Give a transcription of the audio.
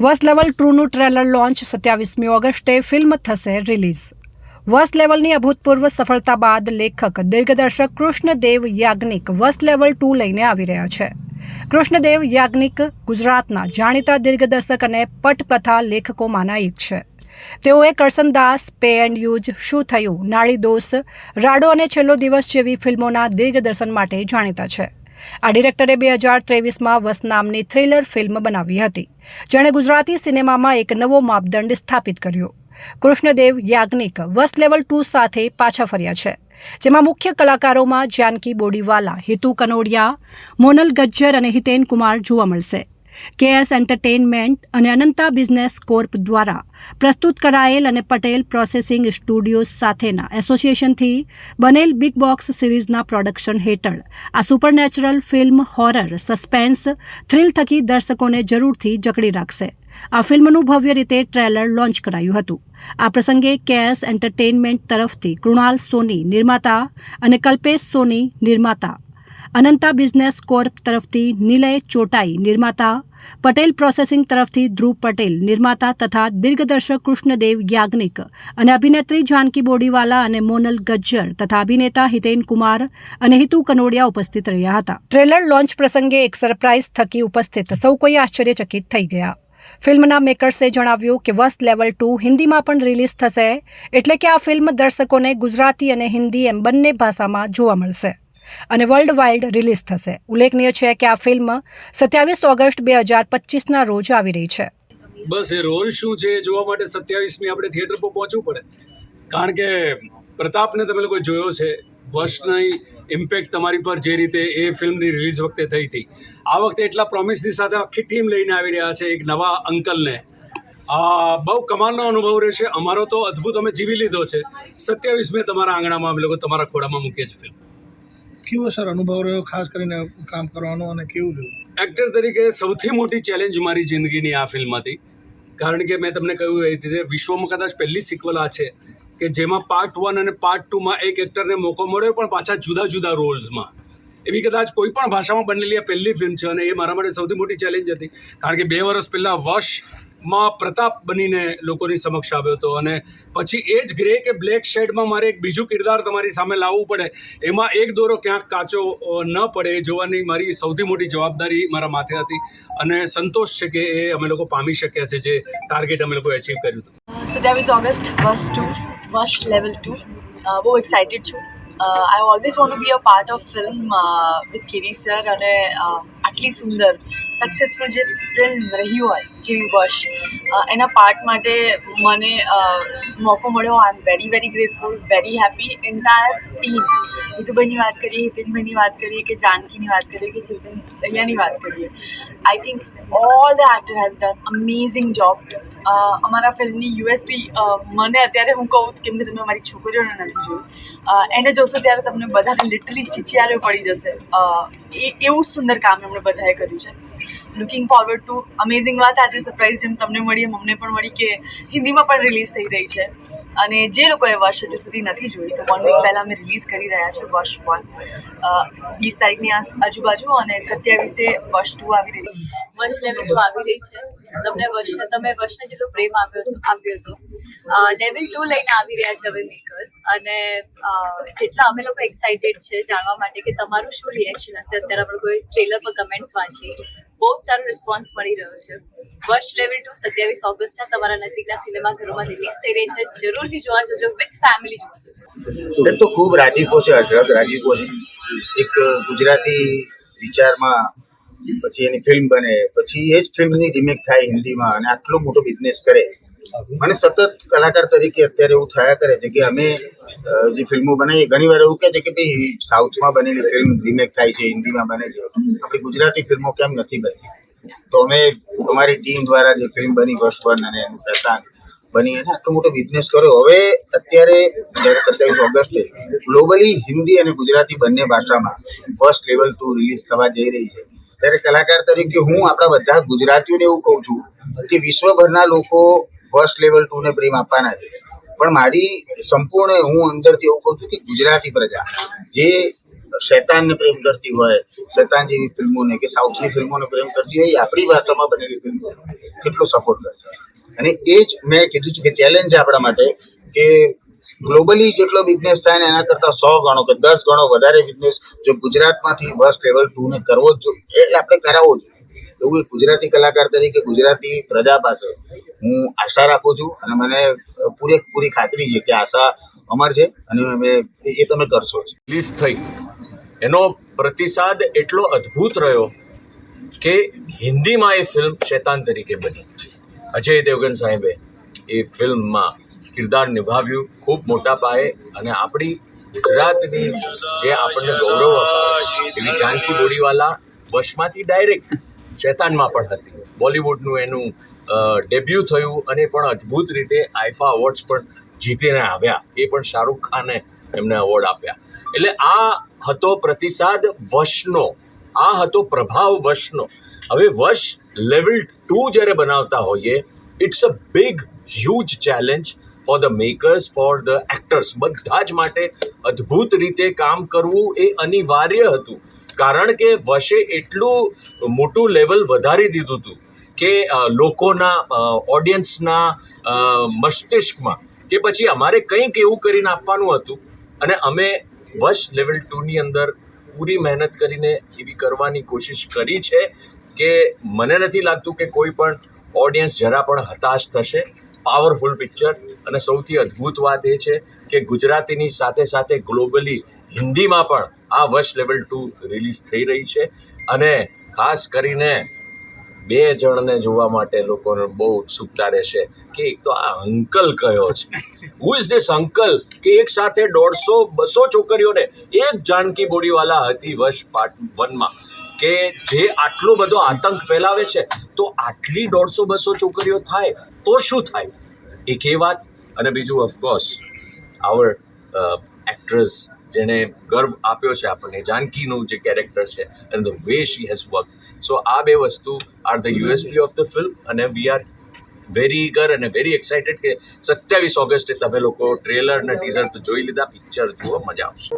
વસ level 2નું trailer launch 27મી ઓગસ્ટે film થશે રિલીઝ। વસ લેવલની અભૂતપૂર્વ સફળતા બાદ લેખક દિગ્દર્શક કૃષ્ણદેવ યાજ્ઞિક વસ લેવલ 2 લઈને આવી રહ્યા છે। કૃષ્ણદેવ યાજ્ઞિક ગુજરાતના જાણીતા દિગ્દર્શક અને પટકથા લેખકોમાંના એક છે। તેઓએ કરસનદાસ, પે એન્ડ યુઝ, શું થયું, નાડીદોષ, રાડો અને છેલ્લો દિવસ જેવી ફિલ્મોના દિગ્દર્શન માટે જાણીતા છે। આ ડિરેક્ટરે 2023માં વસ નામની થ્રિલર ફિલ્મ બનાવી હતી, જેણે ગુજરાતી સિનેમામાં એક નવો માપદંડ સ્થાપિત કર્યો। કૃષ્ણદેવ યાજ્ઞિક વસ લેવલ 2 સાથે પાછા ફર્યા છે, જેમાં મુખ્ય કલાકારોમાં જાનકી બોડીવાલા, હિતુ કનોડિયા, મોનલ ગજ્જર અને હિતેન કુમાર જોવા મળશે। કેએસ એન્ટરટેનમેન્ટ અને અનંતા બિઝનેસ કોર્પ દ્વારા પ્રસ્તુત કરાયેલ અને પટેલ પ્રોસેસિંગ સ્ટુડિયોઝ સાથેના એસોસિએશનથી બનેલ બિગ બોક્સ સિરીઝના પ્રોડક્શન હેઠળ આ supernatural film horror, suspense, thrill થકી દર્શકોને જરૂરથી જકડી રાખશે। આ ફિલ્મનું ભવ્ય રીતે ટ્રેલર લોન્ચ કરાયું હતું। આ પ્રસંગે કેએસ એન્ટરટેનમેન્ટ તરફથી કૃણાલ સોની નિર્માતા અને કલ્પેશ સોની નિર્માતા, અનંતા બિઝનેસ કોર્પ તરફથી નિલય ચોટાઈ નિર્માતા, પટેલ પ્રોસેસિંગ તરફથી ધ્રુવ પટેલ નિર્માતા તથા દિગ્દર્શક કૃષ્ણદેવ યાજ્ઞિક અને અભિનેત્રી જાનકી બોડીવાલા અને મોનલ ગજ્જર તથા અભિનેતા હિતેન કુમાર અને હિતુ કનોડિયા ઉપસ્થિત રહ્યા હતા। ટ્રેલર લોન્ચ પ્રસંગે એક સરપ્રાઇઝ થકી ઉપસ્થિત સૌ કોઈ આશ્ચર્યચકિત થઈ ગયા। ફિલ્મના મેકર્સે જણાવ્યું કે વસ લેવલ 2 હિન્દીમાં પણ રિલીઝ થશે, એટલે કે આ ફિલ્મ દર્શકોને ગુજરાતી અને હિન્દી એમ બંને ભાષામાં જોવા મળશે અને વર્લ્ડ વાઇડ રિલીઝ થશે। ઉલ્લેખનીય છે કે આ ફિલ્મ 27 ઓગસ્ટ 2025ના રોજ આવી રહી છે। બસ એ રોલ શું છે જોવા માટે 27મી આપણે થિયેટર પર પહોંચવું પડે, કારણ કે પ્રતાપને તમે લોકો જોયો છે। વર્ષની ઇમ્પેક્ટ તમારી પર જે રીતે એ ફિલ્મની રિલીઝ વખતે થઈ હતી, આ વખતે એટલા પ્રોમિસની સાથે આખી ટીમ લઈને આવી રહ્યા છે એક નવા અંકલને। બહુ કમાલનો અનુભવ રહેશે। અમારો તો અદ્ભુત અમે જીવી લીધો છે। 27મી તમારા આંગણામાં અમે લોકો તમારા ખોડામાં મૂકીએ છીએ ફિલ્મ। કેવો સર અનુભવ રહ્યો, ખાસ કરીને કામ કરવાનો, અને કેવું રહ્યું? એક્ટર તરીકે સૌથી મોટી ચેલેન્જ મારી જિંદગીની આ ફિલ્મ હતી, કારણ કે મેં તમને કહ્યું એ રીતે વિશ્વમાં કદાચ પહેલી સિક્વલ આ છે કે જેમાં પાર્ટ 1 અને પાર્ટ 2માં એક એક્ટરને મોકો મળ્યો, પણ પાછા જુદા જુદા રોલ્સમાં। એવી કદાચ કોઈ પણ ભાષામાં બનેલી આ પહેલી ફિલ્મ છે અને એ મારા માટે સૌથી મોટી ચેલેન્જ હતી, કારણ કે 2 વર્ષ પહેલાં વશમાં પ્રતાપ બનીને લોકોની સમક્ષ આવ્યો હતો અને પછી એ જ ગ્રે કે બ્લેક શેડમાં મારે એક બીજું કિરદાર તમારી સામે લાવવું પડે, એમાં એક દોરો ક્યાંક કાચો ન પડે એ જોવાની મારી સૌથી મોટી જવાબદારી મારા માથે હતી અને સંતોષ છે કે એ અમે લોકો પામી શક્યા છે, જે ટાર્ગેટ અમે લોકો એચીવ કર્યું હતું। 27 ઓગસ્ટ વશ લેવલ 2 બહુ એક્સાઇટેડ છું। I always want to be a part of film with Kiri sir અને આટલી સુંદર સક્સેસફુલ જે ફિલ્મ રહી હોય જેવી વશ એના પાર્ટ માટે મને મોકો મળ્યો। I am very very grateful, very happy. Entire team, હિતુભાઈની વાત કરીએ, હિતેનભાઈની વાત કરીએ કે જાનકીની વાત કરીએ કે ચેતન દૈયાની વાત કરીએ, I think all the actor has done amazing job. અમારા ફિલ્મની યુએસપી મને અત્યારે હું કહું, કેમ કે તમે અમારી છોકરીઓને નથી જોયું, એને જોશો ત્યારે તમને બધાને લિટરલી ચીચિયારીઓ પડી જશે। એવું સુંદર કામ એમણે બધાએ કર્યું છે। લુકિંગ ફોરવર્ડ ટુ અમેઝિંગ વાત આજે સરપ્રાઇઝ જેમ તમને મળી એમ અમને પણ મળી કે હિન્દીમાં પણ રિલીઝ થઈ રહી છે અને જે લોકોએ વશ હજુ સુધી નથી જોઈ તો 1 વીક પહેલાં અમે રિલીઝ કરી રહ્યા છે વશ 1, 20 તારીખની આજુબાજુ, અને 27એ વશ 2 આવી રહી છે। વશ લેવલ 2 આવી રહી છે। તમે વશને જેટલો પ્રેમ આપ્યો હતો લેવલ 2 લઈને આવી રહ્યા છે હવે મેકર્સ, અને જેટલા અમે લોકો એક્સાઇટેડ છે જાણવા માટે કે તમારું શું રિએક્શન હશે। અત્યારે આપણે કોઈ ટ્રેલર પર કમેન્ટ્સ વાંચી, બહુ જ સારો રિસ્પોન્સ મળી રહ્યો છે। વશ લેવલ 2 27 ઓગસ્ટના તમારા નજીકના સિનેમાઘરોમાં રિલીઝ થઈ રહી છે, જરૂરથી જોવા જજો, વિથ ફેમિલી જોવા જજો। એમ તો ખૂબ રાજીપો છે, અઢળક રાજીપો છે। એક ગુજરાતી વિચારમાં પછી એની ફિલ્મ બને, પછી એ જ ફિલ્મની રિમેક થાય હિન્દીમાં અને આટલો મોટો બિઝનેસ કરે। મને સતત કલાકાર તરીકે અત્યારે એવું થયા કરે છે કે અમે જે ફિલ્મો બનાવીએ, ઘણી વાર એવું કહે છે કે ભાઈ સાઉથમાં બનેલી ફિલ્મ રિમેક થાય છે, હિન્દીમાં બને છે, આપણી ગુજરાતી ફિલ્મો કેમ નથી બનતી? તો અમે અમારી ટીમ દ્વારા જે ફિલ્મ બની વશ 1 અને એનું પ્રસ્થાન બની અને આટલો મોટો બિઝનેસ કર્યો। હવે અત્યારે જ્યારે 27 ઓગસ્ટે ગ્લોબલી હિન્દી અને ગુજરાતી બંને ભાષામાં વશ લેવલ 2 રિલીઝ થવા જઈ રહી છે, ત્યારે કલાકાર તરીકે હું આપણા બધા ગુજરાતીઓને એવું કહું છું કે વિશ્વભરના લોકો વશ લેવલ 2 ને પ્રેમ આપવાના છે, પણ મારી સંપૂર્ણ હું અંદરથી એવું કહું છું કે ગુજરાતી પ્રજા જે શૈતાનને પ્રેમ કરતી હોય, શૈતાન જેવી ફિલ્મોને કે સાઉથની ફિલ્મોને પ્રેમ કરતી હોય, એ આપણી ભાષામાં બનેલી ફિલ્મો કેટલો સપોર્ટ કરશે. અને એ જ મેં કીધું છું કે ચેલેન્જ છે આપણા માટે કે ગ્લોબલી જેટલો બિઝનેસ થાય ને એના કરતાં 100 ગણો કે 10 ગણો વધારે બિઝનેસ જો ગુજરાતમાંથી વર્સ્ટ લેવલ 2 ને કરવો જ જોઈએ, એટલે આપણે કરાવવો જોઈએ. એવું એક ગુજરાતી કલાકાર તરીકે ગુજરાતી પ્રજા પાસે હું આશા રાખું છું અને મને પૂરેપૂરી ખાતરી છે કે આશા અમર છે અને એ તમે કરશો જ. રિલીઝ થઈ એનો પ્રતિસાદ એટલો અદ્ભુત રહ્યો કે હિન્દીમાં એ ફિલ્મ શૈતાન તરીકે બની. અજય દેવગન સાહેબે એ ફિલ્મમાં કિરદાર નિભાવ્યું ખૂબ મોટા પાયે, અને આપણી ગુજરાતની જે આપણને ગૌરવ અપાવે એવી જાનકી બોરીવાલા વશમાંથી ડાયરેક્ટ શૈતાનમાં પણ હતી. બોલિવૂડનું એનું ડેબ્યુ થયું અને પણ અદ્ભુત રીતે આઈફા અવોર્ડ્સ પણ જીતીને આવ્યા. એ પણ શાહરૂખ ખાને એમને એવોર્ડ આપ્યા. એટલે આ હતો પ્રતિસાદ વશનો, આ હતો પ્રભાવ વશનો. હવે વશ લેવલ 2 જ્યારે બનાવતા હોઈએ, it's a big huge challenge for the makers, for the actors, બધા જ માટે અદ્ભુત રીતે કામ કરવું એ અનિવાર્ય હતું. કારણ કે વશે એટલું મોટું લેવલ વધારી દીધું હતું કે લોકોના ઓડિયન્સના મસ્તિષ્કમાં કે પછી અમારે કંઈક એવું કરીને આપવાનું હતું. અને અમે વશ લેવલ 2ની અંદર પૂરી મહેનત કરીને એવી કરવાની કોશિશ કરી છે કે મને નથી લાગતું કે કોઈ પણ ઓડિયન્સ જરા પણ હતાશ થશે. પાવરફુલ પિક્ચર, અને સૌથી અદ્ભુત વાત એ છે કે ગુજરાતીની સાથે સાથે ગ્લોબલી હિન્દીમાં પણ આ વશ લેવલ 2 રિલીઝ થઈ રહી છે. અને ખાસ કરીને 2 જણને જોવા માટે લોકોને બહુ ઉત્સુકતા રહેશે કે એક તો આ અંકલ કયો છે, હુ ઇઝ ધીસ અંકલ, કે એક સાથે 150-200 છોકરીઓને એક જાનકી બોરીવાલા હતી વશ પાર્ટ 1માં, કે જે આટલો બધો આતંક ફેલાવે છે, તો આટલી 150-200 છોકરીઓ થાય તો શું થાય? એક એ વાત. અને બીજું ઓફકોર્સ આવર એક્ટ્રેસ જેણે ગર્વ આપ્યો છે આપણને, જાનકીનું જે કેરેક્ટર છે and the way she has work. So આ 2 વસ્તુ are the USP of the film. અને વી આર વેરી ઈગર અને વેરી એક્સાઇટેડ કે 27 ઓગસ્ટે તમે લોકો ટ્રેલર અને ટીઝર તો જોઈ લીધા, પિક્ચર જુઓ, મજા આવશે.